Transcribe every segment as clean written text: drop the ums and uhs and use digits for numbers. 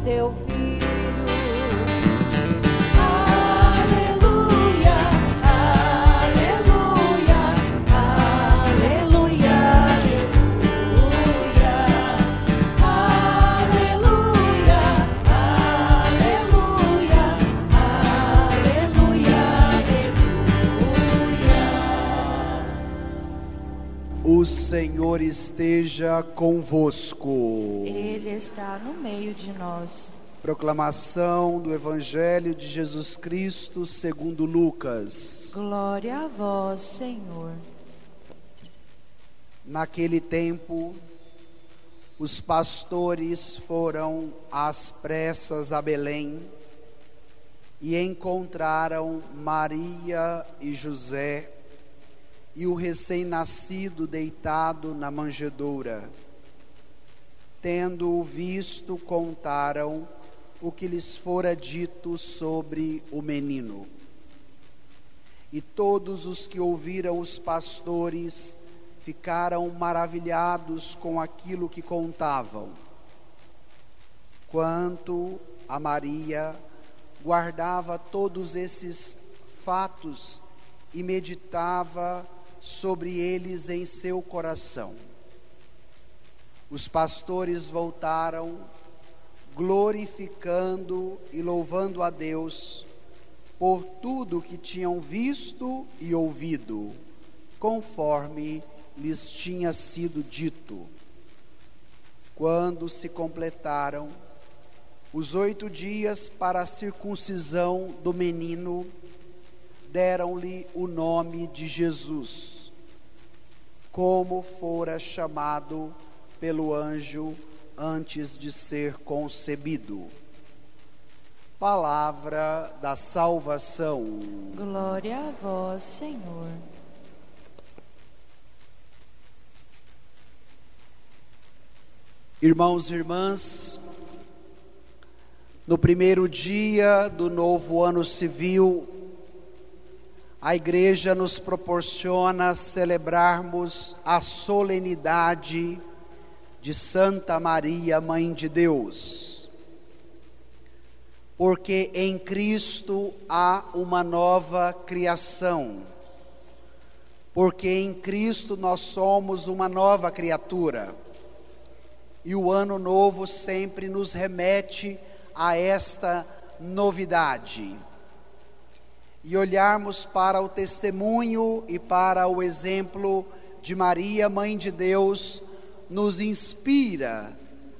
seu Filho. O Senhor esteja convosco. Ele está no meio de nós. Proclamação do Evangelho de Jesus Cristo segundo Lucas. Glória a vós, Senhor. Naquele tempo, os pastores foram às pressas a Belém e encontraram Maria e José e o recém-nascido deitado na manjedoura. Tendo-o visto, contaram o que lhes fora dito sobre o menino. E todos os que ouviram os pastores ficaram maravilhados com aquilo que contavam. Quanto a Maria, guardava todos esses fatos e meditava sobre eles em seu coração. Os pastores voltaram, glorificando e louvando a Deus por tudo que tinham visto e ouvido, conforme lhes tinha sido dito. Quando se completaram os 8 dias para a circuncisão do menino, deram-lhe o nome de Jesus, como fora chamado pelo anjo antes de ser concebido. Palavra da salvação. Glória a vós, Senhor. Irmãos e irmãs, no primeiro dia do novo ano civil, a Igreja nos proporciona celebrarmos a solenidade de Santa Maria, Mãe de Deus. Porque em Cristo há uma nova criação. Porque em Cristo nós somos uma nova criatura. E o ano novo sempre nos remete a esta novidade. E olharmos para o testemunho e para o exemplo de Maria, Mãe de Deus, nos inspira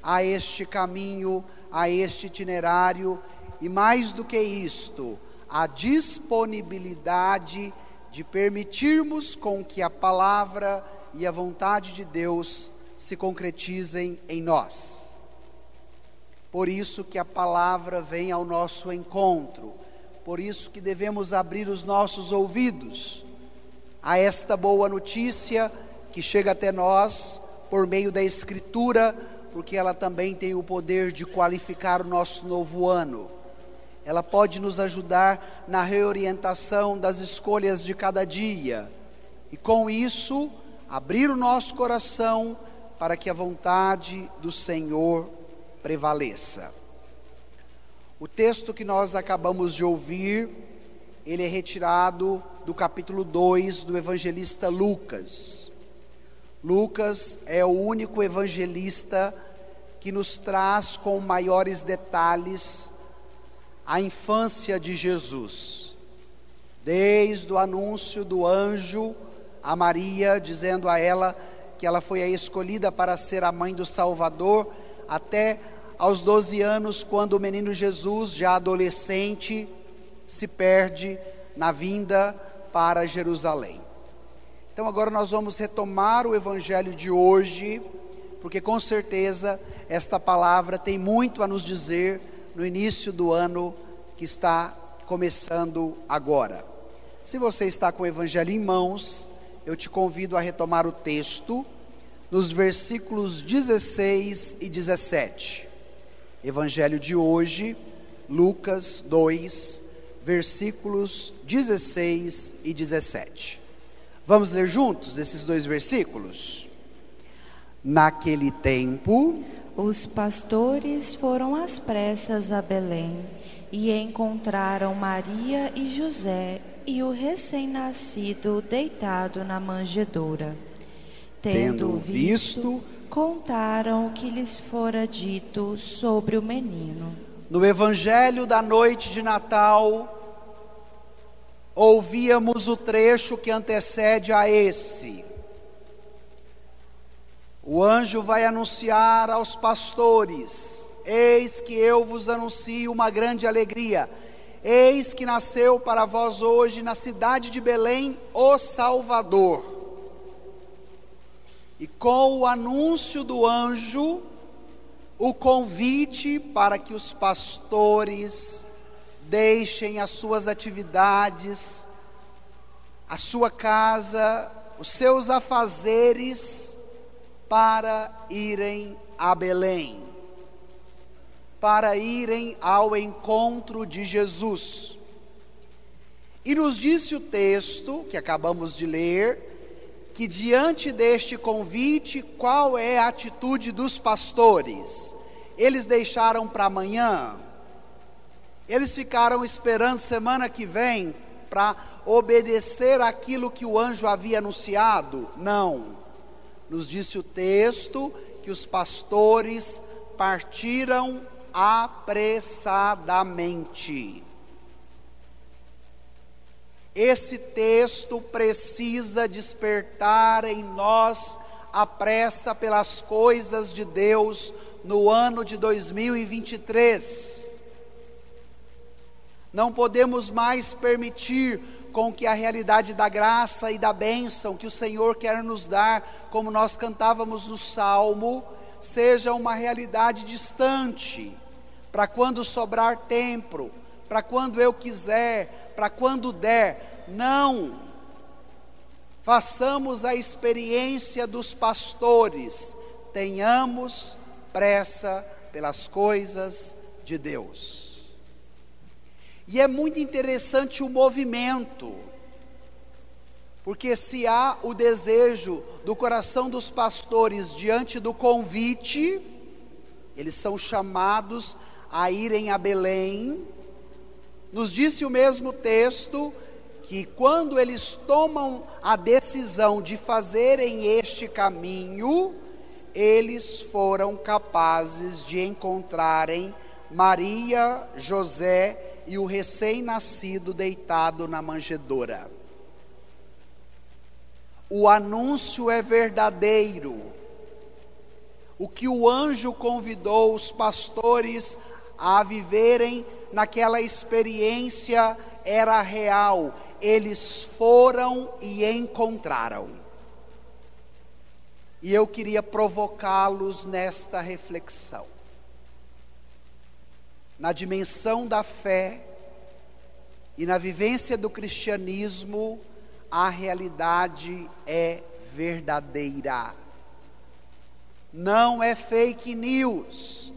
a este caminho, a este itinerário, e mais do que isto, a disponibilidade de permitirmos com que a palavra e a vontade de Deus se concretizem em nós. Por isso que a palavra vem ao nosso encontro. Por isso que devemos abrir os nossos ouvidos a esta boa notícia que chega até nós por meio da Escritura, porque ela também tem o poder de qualificar o nosso novo ano. Ela pode nos ajudar na reorientação das escolhas de cada dia e, com isso, abrir o nosso coração para que a vontade do Senhor prevaleça. O texto que nós acabamos de ouvir, ele é retirado do capítulo 2 do evangelista Lucas. Lucas é o único evangelista que nos traz com maiores detalhes a infância de Jesus. Desde o anúncio do anjo a Maria, dizendo a ela que ela foi a escolhida para ser a mãe do Salvador, até aos 12 anos, quando o menino Jesus, já adolescente, se perde na vinda para Jerusalém. Então agora nós vamos retomar o evangelho de hoje, porque com certeza esta palavra tem muito a nos dizer no início do ano que está começando agora. Se você está com o evangelho em mãos, eu te convido a retomar o texto nos versículos 16 e 17. Evangelho de hoje, Lucas 2, versículos 16 e 17. Vamos ler juntos esses dois versículos? Naquele tempo, Os pastores foram às pressas a Belém e encontraram Maria e José e o recém-nascido deitado na manjedoura. Tendo visto, contaram o que lhes fora dito sobre o menino. No Evangelho da noite de Natal, ouvíamos o trecho que antecede a esse. O anjo vai anunciar aos pastores: eis que eu vos anuncio uma grande alegria. Eis que nasceu para vós hoje na cidade de Belém o Salvador. E com o anúncio do anjo, o convite para que os pastores deixem as suas atividades, a sua casa, os seus afazeres, para irem a Belém, para irem ao encontro de Jesus. E nos disse o texto que acabamos de ler, que diante deste convite, qual é a atitude dos pastores? Eles deixaram para amanhã? Eles ficaram esperando semana que vem para obedecer aquilo que o anjo havia anunciado? Não. Nos disse o texto que os pastores partiram apressadamente. Esse texto precisa despertar em nós a pressa pelas coisas de Deus no ano de 2023. Não podemos mais permitir com que a realidade da graça e da bênção que o Senhor quer nos dar, como nós cantávamos no Salmo, seja uma realidade distante, para quando sobrar tempo, para quando eu quiser, para quando der. Não. Façamos a experiência dos pastores, tenhamos pressa pelas coisas de Deus. E é muito interessante o movimento, porque se há o desejo do coração dos pastores diante do convite, eles são chamados a irem a Belém. Nos disse o mesmo texto que quando eles tomam a decisão de fazerem este caminho, eles foram capazes de encontrarem Maria, José e o recém-nascido deitado na manjedoura. O anúncio é verdadeiro. O que o anjo convidou os pastores a viverem naquela experiência era real. Eles foram e encontraram. E eu queria provocá-los nesta reflexão. Na dimensão da fé e na vivência do cristianismo, a realidade é verdadeira. Não é fake news,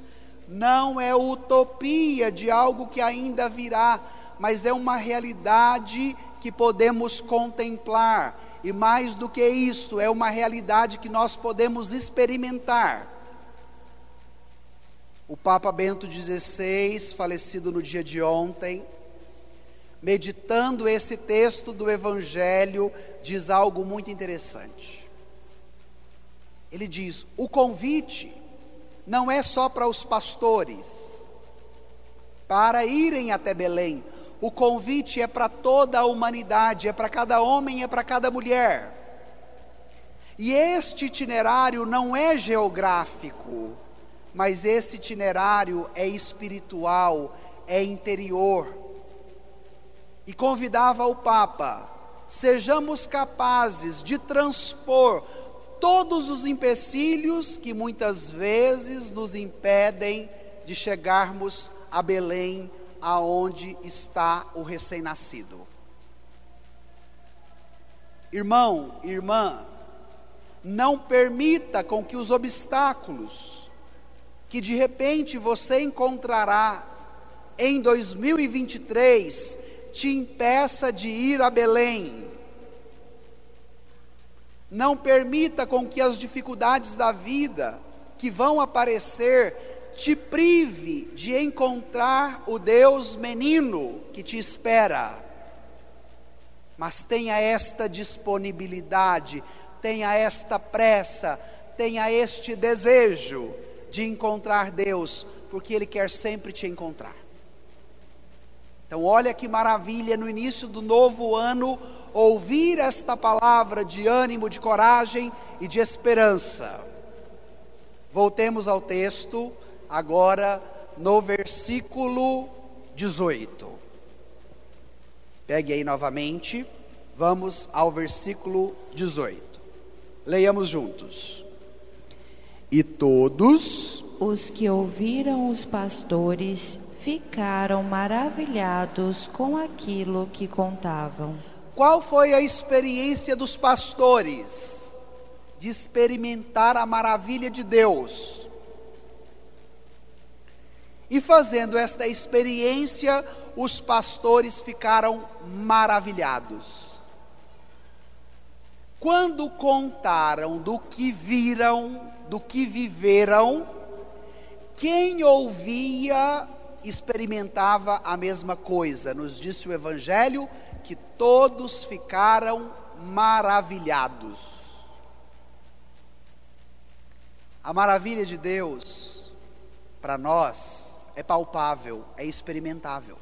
não é utopia de algo que ainda virá, mas é uma realidade que podemos contemplar, e mais do que isso, é uma realidade que nós podemos experimentar. O Papa Bento XVI, falecido no dia de ontem, meditando esse texto do Evangelho, diz algo muito interessante. Ele diz: o convite não é só para os pastores, para irem até Belém. O convite é para toda a humanidade, é para cada homem, é para cada mulher. E este itinerário não é geográfico, mas esse itinerário é espiritual, é interior. E convidava o Papa: sejamos capazes de transpor todos os empecilhos que muitas vezes nos impedem de chegarmos a Belém, aonde está o recém-nascido. Irmão, irmã, não permita com que os obstáculos que de repente você encontrará em 2023 te impeça de ir a Belém. Não permita com que as dificuldades da vida que vão aparecer te prive de encontrar o Deus menino que te espera. Mas tenha esta disponibilidade, tenha esta pressa, tenha este desejo de encontrar Deus, porque Ele quer sempre te encontrar. Então olha que maravilha no início do novo ano, ouvir esta palavra de ânimo, de coragem e de esperança. Voltemos ao texto, agora no versículo 18. Pegue aí novamente, vamos ao versículo 18. Leiamos juntos. E todos os que ouviram os pastores ficaram maravilhados com aquilo que contavam. Qual foi a experiência dos pastores? De experimentar a maravilha de Deus. E fazendo esta experiência, os pastores ficaram maravilhados. Quando contaram do que viram, do que viveram, quem ouvia experimentava a mesma coisa. Nos disse o Evangelho que todos ficaram maravilhados. A maravilha de Deus, para nós, é palpável, é experimentável.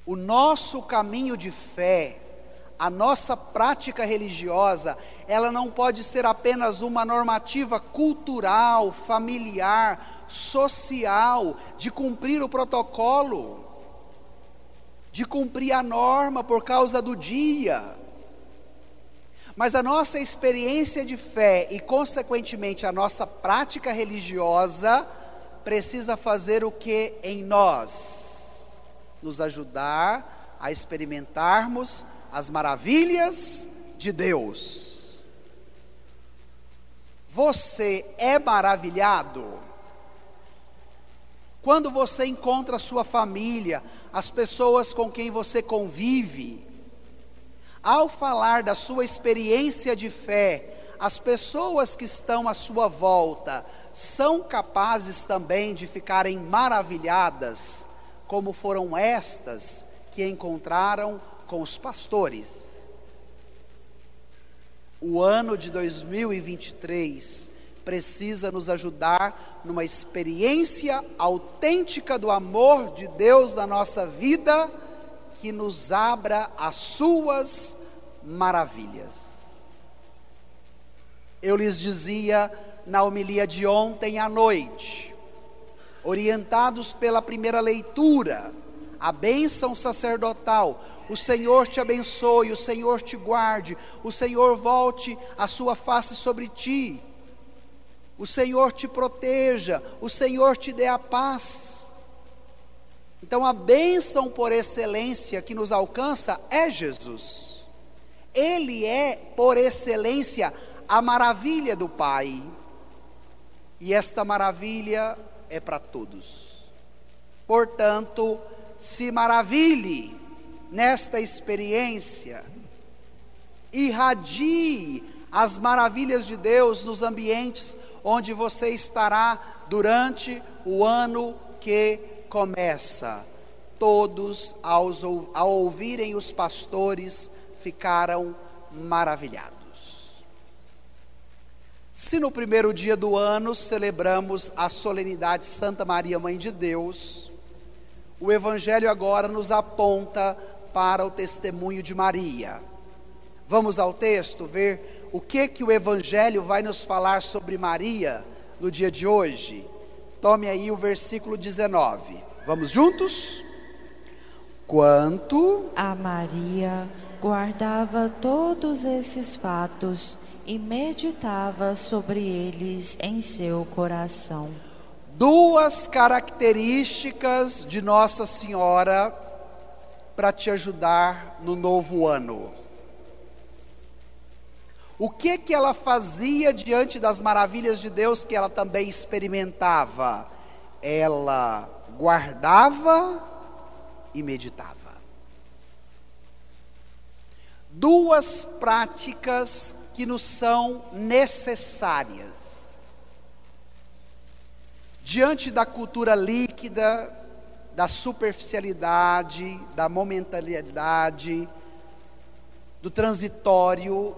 O nosso caminho de fé, a nossa prática religiosa, ela não pode ser apenas uma normativa cultural, familiar, social, de cumprir o protocolo, de cumprir a norma por causa do dia. Mas a nossa experiência de fé e, consequentemente, a nossa prática religiosa precisa fazer o que em nós? Nos ajudar a experimentarmos as maravilhas de Deus. Você é maravilhado quando você encontra a sua família, as pessoas com quem você convive. Ao falar da sua experiência de fé, as pessoas que estão à sua volta são capazes também de ficarem maravilhadas, como foram estas que encontraram com os pastores. O ano de 2023 precisa nos ajudar numa experiência autêntica do amor de Deus na nossa vida, que nos abra as suas maravilhas. Eu lhes dizia na homilia de ontem à noite, orientados pela primeira leitura, a bênção sacerdotal: o Senhor te abençoe, o Senhor te guarde, o Senhor volte a sua face sobre ti, o Senhor te proteja, o Senhor te dê a paz. Então a bênção por excelência que nos alcança é Jesus. Ele é, por excelência, a maravilha do Pai. E esta maravilha é para todos. Portanto, se maravilhe nesta experiência, irradie as maravilhas de Deus nos ambientes onde você estará durante o ano que começa. Todos, ao ouvirem os pastores, ficaram maravilhados. Se no primeiro dia do ano celebramos a solenidade Santa Maria, Mãe de Deus, o Evangelho agora nos aponta para o testemunho de Maria. Vamos ao texto ver o que o Evangelho vai nos falar sobre Maria no dia de hoje. Tome aí o versículo 19. Vamos juntos? Quanto a Maria guardava todos esses fatos e meditava sobre eles em seu coração. Duas características de Nossa Senhora para te ajudar no novo ano. O que ela fazia diante das maravilhas de Deus que ela também experimentava? Ela guardava e meditava. Duas práticas que nos são necessárias. Diante da cultura líquida, da superficialidade, da momentaneidade, do transitório,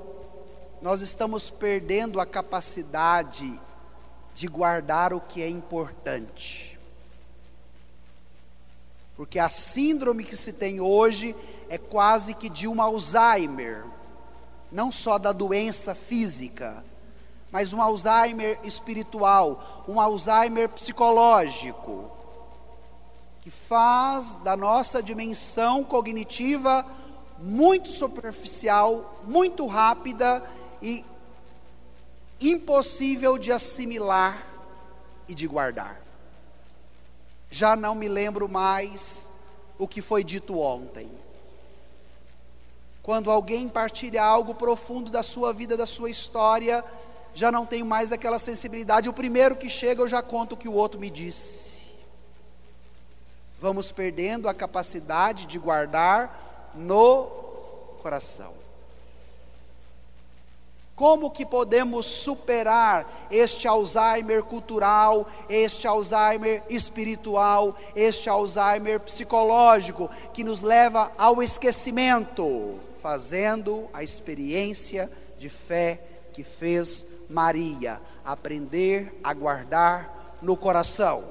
nós estamos perdendo a capacidade de guardar o que é importante. Porque a síndrome que se tem hoje é quase que de um Alzheimer, não só da doença física, mas um Alzheimer espiritual, um Alzheimer psicológico, que faz da nossa dimensão cognitiva muito superficial, muito rápida e impossível de assimilar e de guardar. Já não me lembro mais o que foi dito ontem. Quando alguém partilha algo profundo da sua vida, da sua história, já não tenho mais aquela sensibilidade. O primeiro que chega eu já conto o que o outro me disse. Vamos perdendo a capacidade de guardar no coração. Como que podemos superar este Alzheimer cultural, este Alzheimer espiritual, este Alzheimer psicológico, que nos leva ao esquecimento? Fazendo a experiência de fé que fez Maria, aprender a guardar no coração.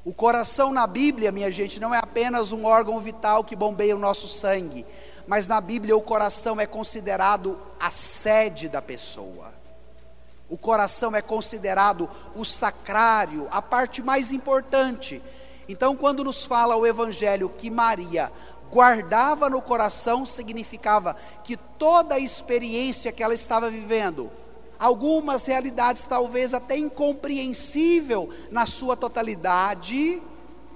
O coração na Bíblia, minha gente, não é apenas um órgão vital que bombeia o nosso sangue, mas na Bíblia o coração é considerado a sede da pessoa. O coração é considerado o sacrário, a parte mais importante. Então, quando nos fala o Evangelho que Maria guardava no coração, significava que toda a experiência que ela estava vivendo, algumas realidades talvez até incompreensível na sua totalidade,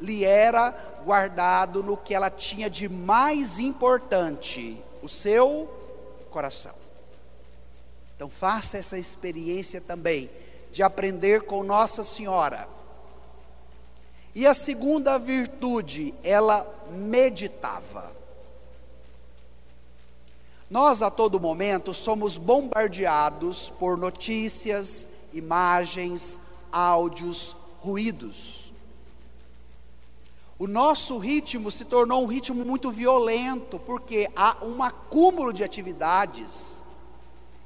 lhe era guardado no que ela tinha de mais importante, o seu coração. Então faça essa experiência também, de aprender com Nossa Senhora. E a segunda virtude, ela meditava. Nós a todo momento somos bombardeados por notícias, imagens, áudios, ruídos. O nosso ritmo se tornou um ritmo muito violento, porque há um acúmulo de atividades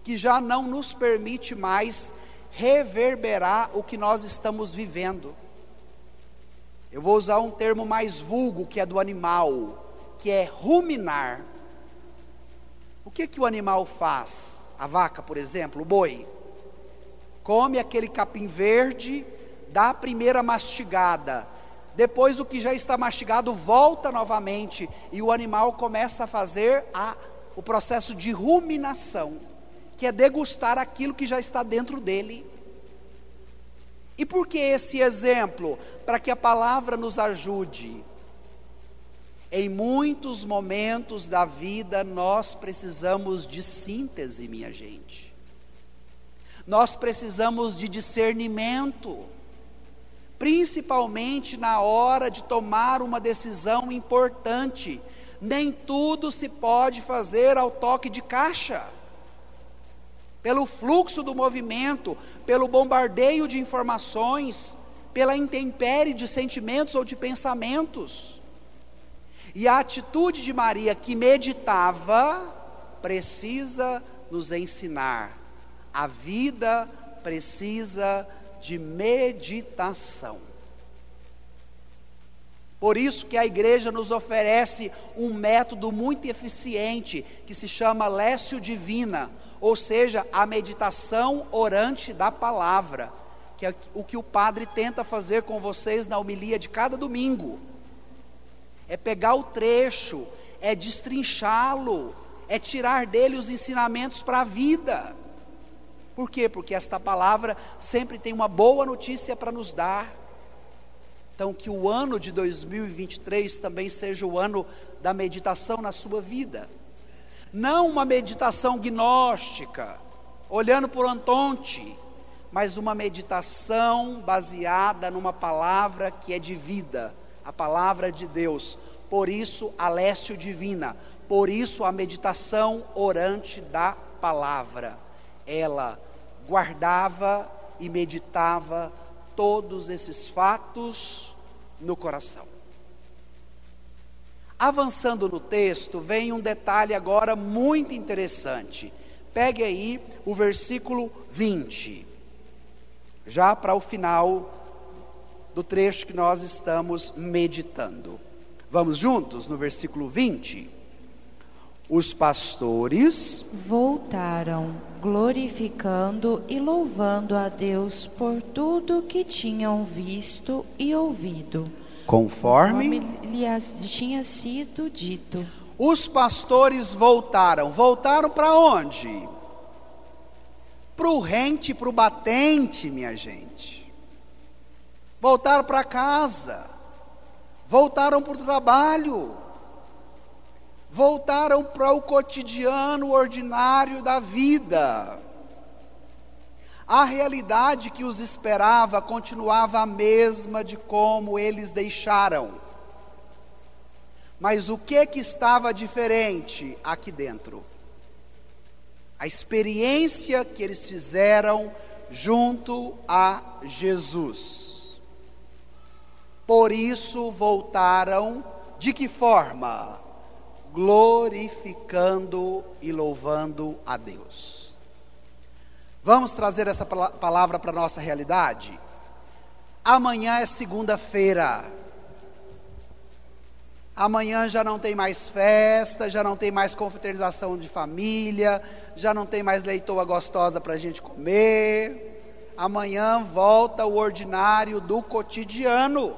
que já não nos permite mais reverberar o que nós estamos vivendo. Eu vou usar um termo mais vulgo, que é do animal, que é ruminar. O que o animal faz? A vaca, por exemplo, o boi, come aquele capim verde, dá a primeira mastigada, depois o que já está mastigado volta novamente, e o animal começa a fazer o processo de ruminação, que é degustar aquilo que já está dentro dele. E por que esse exemplo? Para que a palavra nos ajude. Em muitos momentos da vida nós precisamos de síntese, minha gente. Nós precisamos de discernimento, principalmente na hora de tomar uma decisão importante. Nem tudo se pode fazer ao toque de caixa. Pelo fluxo do movimento, pelo bombardeio de informações, pela intempérie de sentimentos ou de pensamentos. E a atitude de Maria, que meditava, precisa nos ensinar. A vida precisa de meditação. Por isso que a igreja nos oferece um método muito eficiente, que se chama Lécio Divina, ou seja, a meditação orante da palavra, que é o que o padre tenta fazer com vocês na homilia de cada domingo. É pegar o trecho, é destrinchá-lo, é tirar dele os ensinamentos para a vida. Por quê? Porque esta palavra sempre tem uma boa notícia para nos dar. Então, que o ano de 2023 também seja o ano da meditação na sua vida. Não uma meditação gnóstica, olhando por Antonte, mas uma meditação baseada numa palavra que é de vida, a palavra de Deus. Por isso a Lécio Divina, por isso a meditação orante da palavra. Ela guardava e meditava todos esses fatos no coração. Avançando no texto, vem um detalhe agora muito interessante. Pegue aí o versículo 20, já para o final do trecho que nós estamos meditando. Vamos juntos no versículo 20? Os pastores voltaram, glorificando e louvando a Deus por tudo que tinham visto e ouvido, conforme lhes tinha sido dito. Os pastores voltaram para onde? Para o rente, para o batente, minha gente. Voltaram para casa, voltaram para o trabalho, voltaram para o cotidiano ordinário da vida. A realidade que os esperava continuava a mesma de como eles deixaram. Mas o que estava diferente aqui dentro? A experiência que eles fizeram junto a Jesus. Por isso voltaram, de que forma? Glorificando e louvando a Deus. Vamos trazer essa palavra para a nossa realidade? Amanhã é segunda-feira. Amanhã já não tem mais festa, já não tem mais confraternização de família, já não tem mais leitoa gostosa para a gente comer. Amanhã volta o ordinário do cotidiano.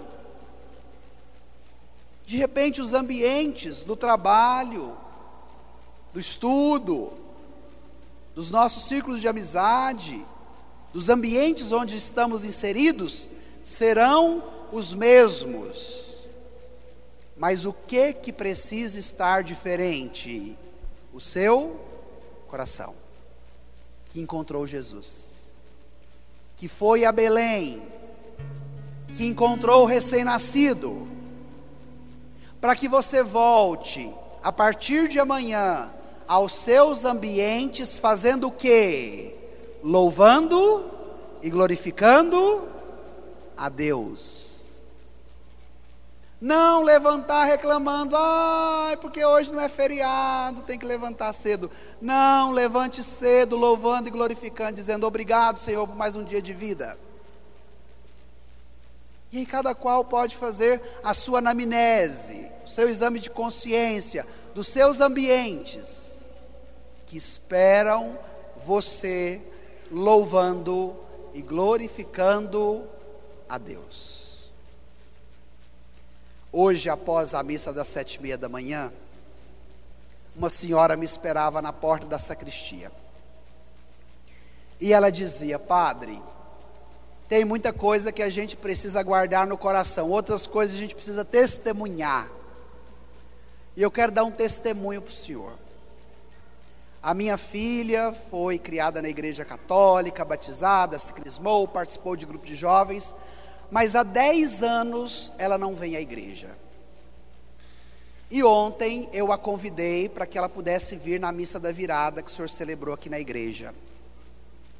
De repente os ambientes do trabalho, do estudo, dos nossos círculos de amizade, dos ambientes onde estamos inseridos, serão os mesmos. Mas o que precisa estar diferente? O seu coração, que encontrou Jesus, que foi a Belém, que encontrou o recém-nascido, para que você volte, a partir de amanhã, aos seus ambientes, fazendo o quê? Louvando e glorificando a Deus. Não levantar reclamando, porque hoje não é feriado, tem que levantar cedo. Não, levante cedo, louvando e glorificando, dizendo obrigado, Senhor, por mais um dia de vida. E aí cada qual pode fazer a sua anamnese, o seu exame de consciência, dos seus ambientes, que esperam você louvando e glorificando a Deus. Hoje, após a missa das 7:30 da manhã, uma senhora me esperava na porta da sacristia. E ela dizia: padre, tem muita coisa que a gente precisa guardar no coração, outras coisas a gente precisa testemunhar. E eu quero dar um testemunho para o senhor. A minha filha foi criada na igreja católica, batizada, se crismou, participou de grupo de jovens, mas há 10 anos ela não vem à igreja. E ontem eu a convidei para que ela pudesse vir na missa da virada que o senhor celebrou aqui na igreja.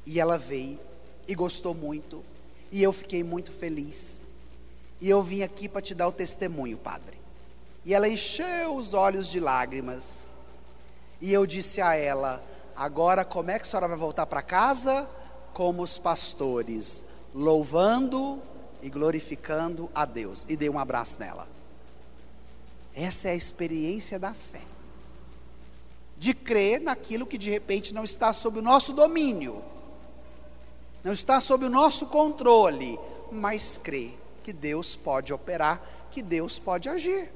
E ela veio e gostou muito, e eu fiquei muito feliz. E eu vim aqui para te dar o testemunho, padre. E ela encheu os olhos de lágrimas. E eu disse a ela: agora como é que a senhora vai voltar para casa? Como os pastores, louvando e glorificando a Deus. E dei um abraço nela. Essa é a experiência da fé, de crer naquilo que de repente não está sob o nosso domínio, não está sob o nosso controle, mas crer que Deus pode operar, que Deus pode agir.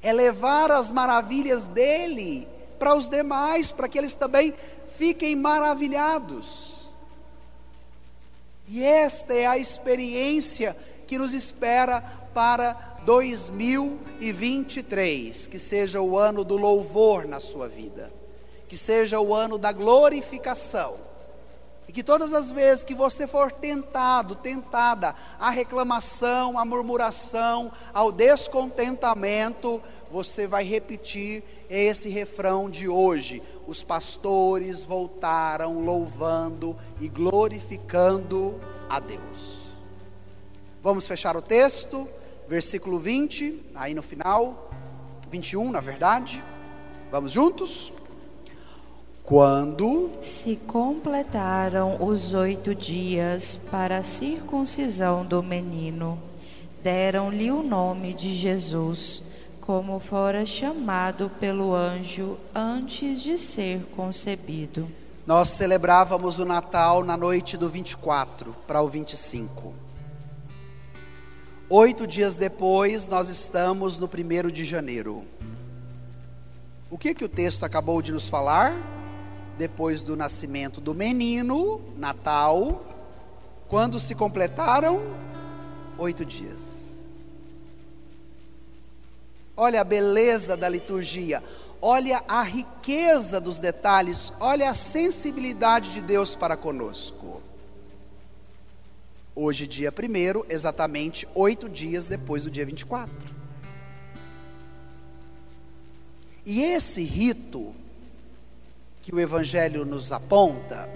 É levar as maravilhas dele para os demais, para que eles também fiquem maravilhados. E esta é a experiência que nos espera para 2023, que seja o ano do louvor na sua vida, que seja o ano da glorificação, e que todas as vezes que você for tentada à reclamação, à murmuração, ao descontentamento, você vai repetir esse refrão de hoje. Os pastores voltaram louvando e glorificando a Deus. Vamos fechar o texto, versículo 20, aí no final, 21 na verdade. Vamos juntos? Quando se completaram os 8 dias para a circuncisão do menino, deram-lhe o nome de Jesus, como fora chamado pelo anjo antes de ser concebido. Nós celebrávamos o Natal na noite do 24 para o 25. 8 dias depois, nós estamos no 1º de janeiro. O que o texto acabou de nos falar? Depois do nascimento do menino, Natal, quando se completaram 8 dias. Olha a beleza da liturgia, olha a riqueza dos detalhes, olha a sensibilidade de Deus para conosco. Hoje, dia 1º, exatamente 8 dias depois do dia 24. E esse rito que o Evangelho nos aponta,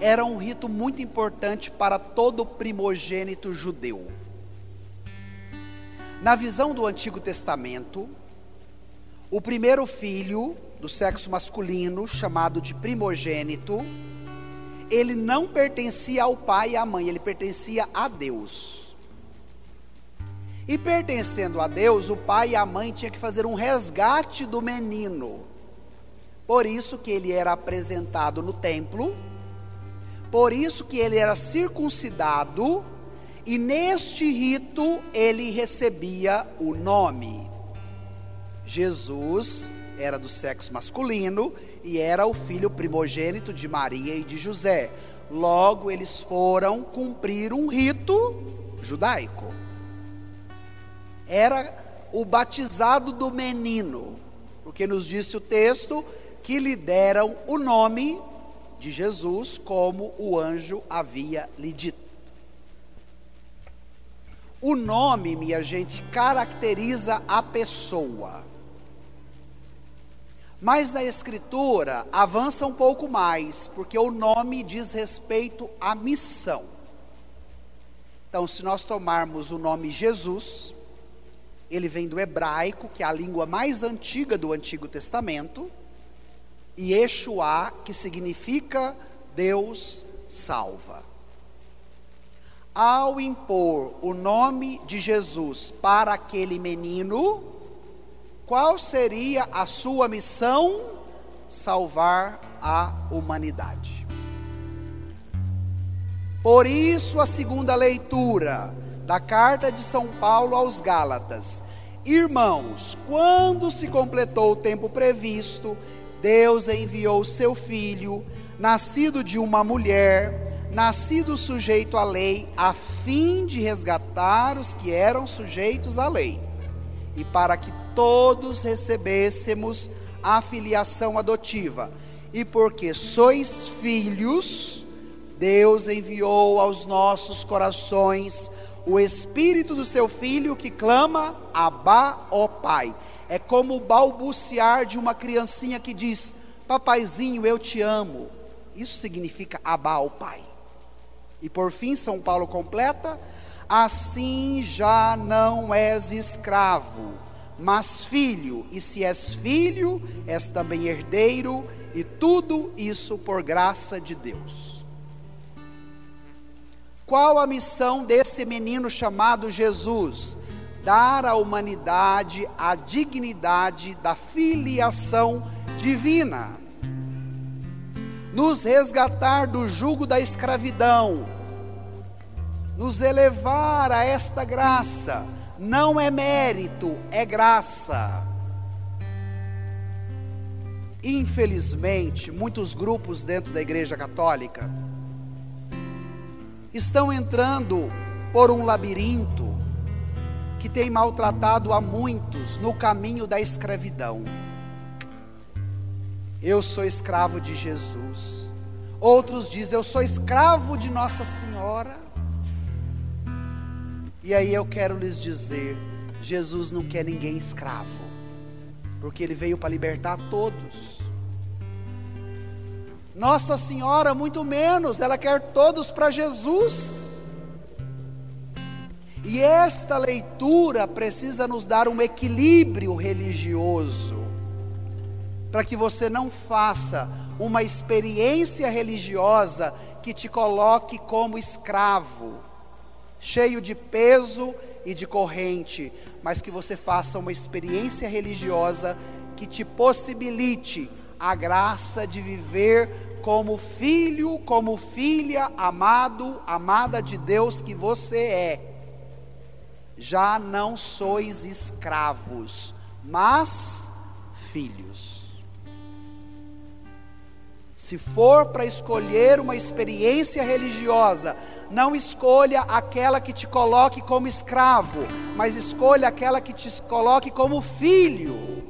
era um rito muito importante para todo primogênito judeu. Na visão do Antigo Testamento, o primeiro filho do sexo masculino, chamado de primogênito, ele não pertencia ao pai e à mãe, ele pertencia a Deus. E pertencendo a Deus, o pai e a mãe tinham que fazer um resgate do menino. Por isso que ele era apresentado no templo, por isso que ele era circuncidado, e neste rito ele recebia o nome. Jesus era do sexo masculino e era o filho primogênito de Maria e de José. Logo eles foram cumprir um rito judaico. Era o batizado do menino, porque nos disse o texto que lhe deram o nome de Jesus, como o anjo havia lhe dito. O nome, minha gente, caracteriza a pessoa. Mas na Escritura avança um pouco mais, porque o nome diz respeito à missão. Então, se nós tomarmos o nome Jesus, ele vem do hebraico, que é a língua mais antiga do Antigo Testamento, e Yeshua, que significa Deus salva. Ao impor o nome de Jesus para aquele menino, qual seria a sua missão? Salvar a humanidade. Por isso a segunda leitura da carta de São Paulo aos Gálatas: irmãos, quando se completou o tempo previsto, Deus enviou seu Filho, nascido de uma mulher, nascido sujeito à lei, a fim de resgatar os que eram sujeitos à lei, e para que todos recebêssemos a filiação adotiva. E porque sois filhos, Deus enviou aos nossos corações o Espírito do seu Filho, que clama: Abá, ó Pai. É como o balbuciar de uma criancinha que diz: papaizinho, eu te amo. Isso significa Abá, ó Pai. E por fim, São Paulo completa: assim já não és escravo, mas filho, e se és filho, és também herdeiro, e tudo isso por graça de Deus. Qual a missão desse menino chamado Jesus? Dar à humanidade a dignidade da filiação divina, nos resgatar do jugo da escravidão, nos elevar a esta graça. Não é mérito, é graça. Infelizmente, muitos grupos dentro da Igreja Católica estão entrando por um labirinto que tem maltratado a muitos no caminho da escravidão. Eu sou escravo de Jesus. Outros dizem: eu sou escravo de Nossa Senhora. E aí eu quero lhes dizer: Jesus não quer ninguém escravo. porque Ele veio para libertar todos. Nossa Senhora, muito menos, ela quer todos para Jesus. E esta leitura precisa nos dar um equilíbrio religioso, para que você não faça uma experiência religiosa que te coloque como escravo, cheio de peso e de corrente, mas que você faça uma experiência religiosa que te possibilite a graça de viver como filho, como filha, amado, amada de Deus que você é. Já não sois escravos, mas filhos. Se for para escolher uma experiência religiosa, não escolha aquela que te coloque como escravo, mas escolha aquela que te coloque como filho.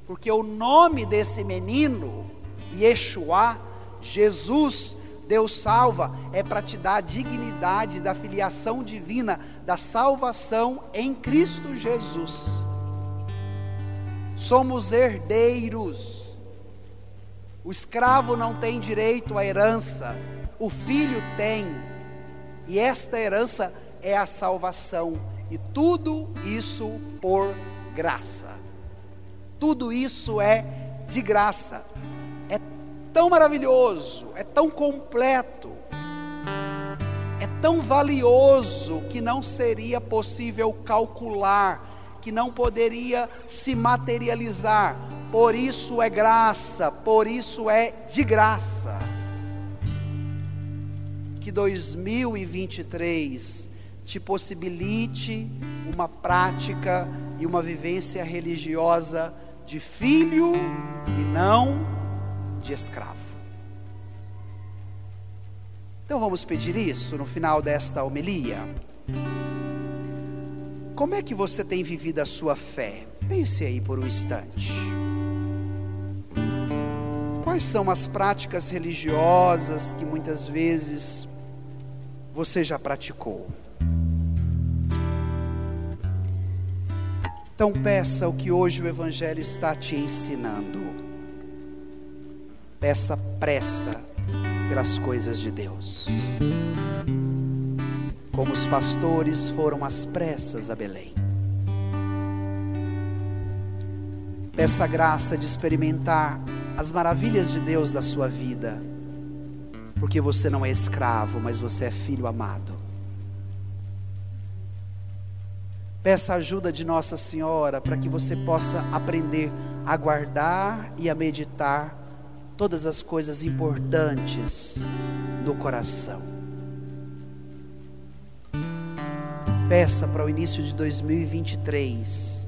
Porque o nome desse menino, Yeshua, Jesus, Deus salva, é para te dar a dignidade da filiação divina, da salvação em Cristo Jesus. Somos herdeiros. O escravo não tem direito à herança, o filho tem, e esta herança é a salvação, e tudo isso por graça. Tudo isso é de graça. É tão maravilhoso, é tão completo, é tão valioso que não seria possível calcular, que não poderia se materializar. Por isso é graça, por isso é de graça. Que 2023 te possibilite uma prática e uma vivência religiosa de filho e não de escravo. Então vamos pedir isso no final desta homilia. Como é que você tem vivido a sua fé? Pense aí por um instante. Quais são as práticas religiosas que muitas vezes você já praticou? Então peça o que hoje o Evangelho está te ensinando. Peça pressa pelas coisas de Deus, como os pastores foram às pressas a Belém. Peça a graça de experimentar as maravilhas de Deus da sua vida, porque você não é escravo, mas você é filho amado. Peça a ajuda de Nossa Senhora para que você possa aprender a guardar e a meditar todas as coisas importantes do coração. Peça para o início de 2023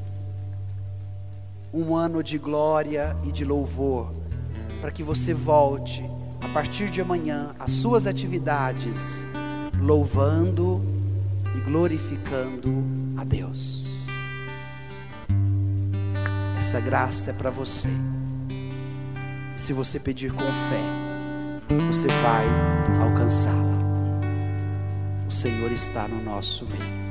um ano de glória e de louvor, para que você volte a partir de amanhã às suas atividades, louvando e glorificando a Deus. Essa graça é para você. Se você pedir com fé, você vai alcançá-la. O Senhor está no nosso meio.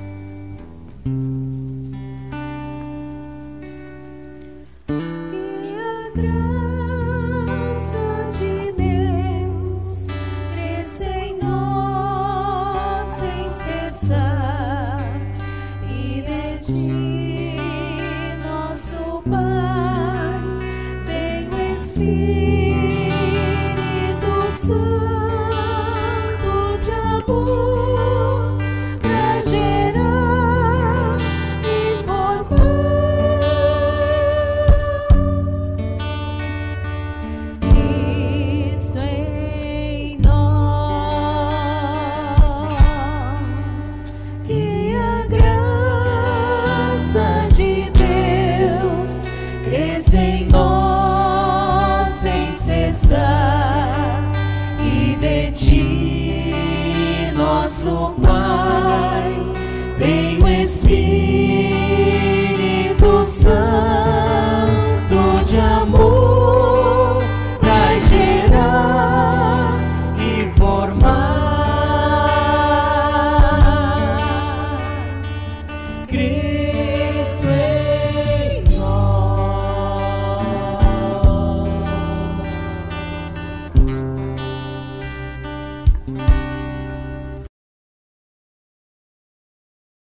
Nosso Pai, vem o Espírito.